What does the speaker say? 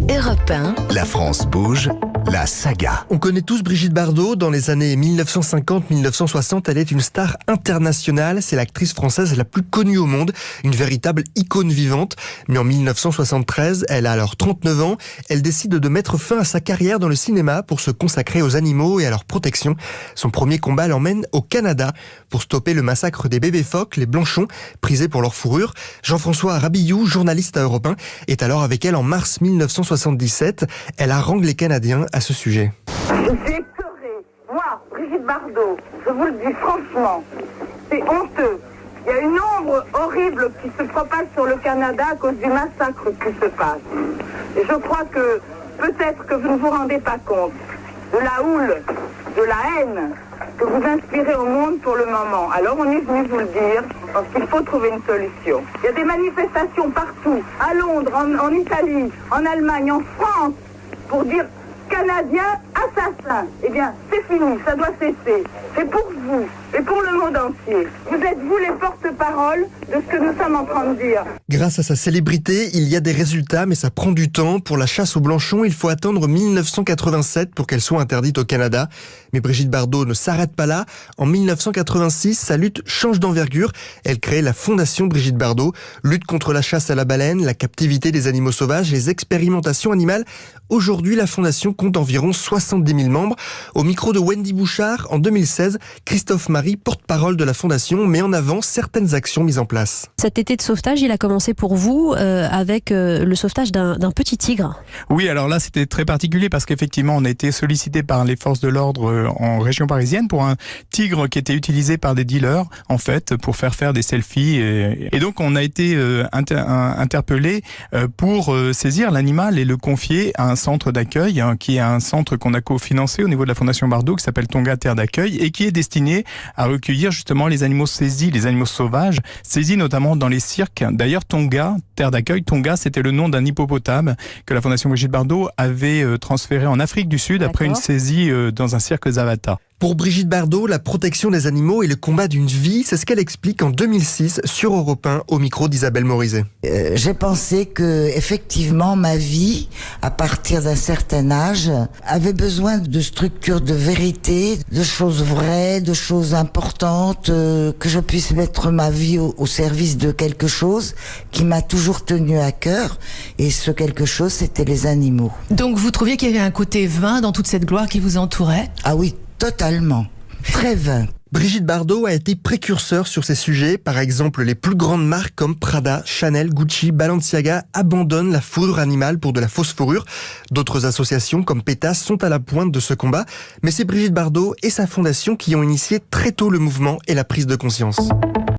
Europe 1. La France bouge, la saga. On connaît tous Brigitte Bardot. Dans les années 1950-1960, elle est une star internationale. C'est l'actrice française la plus connue au monde, une véritable icône vivante. Mais en 1973, elle a alors 39 ans. Elle décide de mettre fin à sa carrière dans le cinéma pour se consacrer aux animaux et à leur protection. Son premier combat l'emmène au Canada pour stopper le massacre des bébés phoques, les blanchons, prisés pour leur fourrure. Jean-François Rabillou, journaliste à Europe 1, est alors avec elle en mars 1977. Elle harangue les Canadiens à ce sujet. Je suis écœurée. Moi, Brigitte Bardot, je vous le dis franchement, c'est honteux. Il y a une ombre horrible qui se propage sur le Canada à cause du massacre qui se passe. Et je crois que peut-être que vous ne vous rendez pas compte de la houle, de la haine que vous inspirez au monde pour le moment. Alors on est venu vous le dire, parce qu'il faut trouver une solution. Il y a des manifestations partout, à Londres, en Italie, en Allemagne, en France, pour dire Canadiens assassins. Eh bien, c'est fini, ça doit cesser. C'est pour vous et pour le monde entier. Vous êtes vous les porte-parole de ce que nous sommes en train de dire. Grâce à sa célébrité, il y a des résultats, mais ça prend du temps. Pour la chasse aux blanchons, il faut attendre 1987 pour qu'elle soit interdite au Canada. Mais Brigitte Bardot ne s'arrête pas là. En 1986, sa lutte change d'envergure. Elle crée la Fondation Brigitte Bardot, lutte contre la chasse à la baleine, la captivité des animaux sauvages, les expérimentations animales. Aujourd'hui, la Fondation compte environ 70 000 membres. Au micro de Wendy Bouchard, en 2016, Christophe Marie, porte-parole de la Fondation, met en avant certaines actions mises en place. Cet été de sauvetage, il a commencé pour vous avec le sauvetage d'un petit tigre. Oui, alors là, c'était très particulier parce qu'effectivement, on a été sollicité par les forces de l'ordre en région parisienne pour un tigre qui était utilisé par des dealers, en fait, pour faire des selfies. Et donc, on a été interpellé pour saisir l'animal et le confier à un centre d'accueil, qui est un centre qu'on a cofinancé au niveau de la Fondation Bardot, qui s'appelle Tonga Terre d'accueil, et qui est destiné à recueillir justement les animaux saisis, les animaux sauvages, saisis notamment dans les cirques. D'ailleurs, Tonga, Terre d'accueil, Tonga, c'était le nom d'un hippopotame que la Fondation Brigitte Bardot avait transféré en Afrique du Sud après une saisie dans un cirque Zavata. Pour Brigitte Bardot, la protection des animaux est le combat d'une vie. C'est ce qu'elle explique en 2006 sur Europe 1 au micro d'Isabelle Morizet. J'ai pensé que effectivement ma vie, à partir d'un certain âge, avait besoin de structures de vérité, de choses vraies, de choses importantes, que je puisse mettre ma vie au service de quelque chose qui m'a toujours tenu à cœur. Et ce quelque chose, c'était les animaux. Donc vous trouviez qu'il y avait un côté vain dans toute cette gloire qui vous entourait ? Ah oui, totalement. Très vain. Brigitte Bardot a été précurseur sur ces sujets. Par exemple, les plus grandes marques comme Prada, Chanel, Gucci, Balenciaga abandonnent la fourrure animale pour de la fausse fourrure. D'autres associations comme PETA sont à la pointe de ce combat. Mais c'est Brigitte Bardot et sa fondation qui ont initié très tôt le mouvement et la prise de conscience.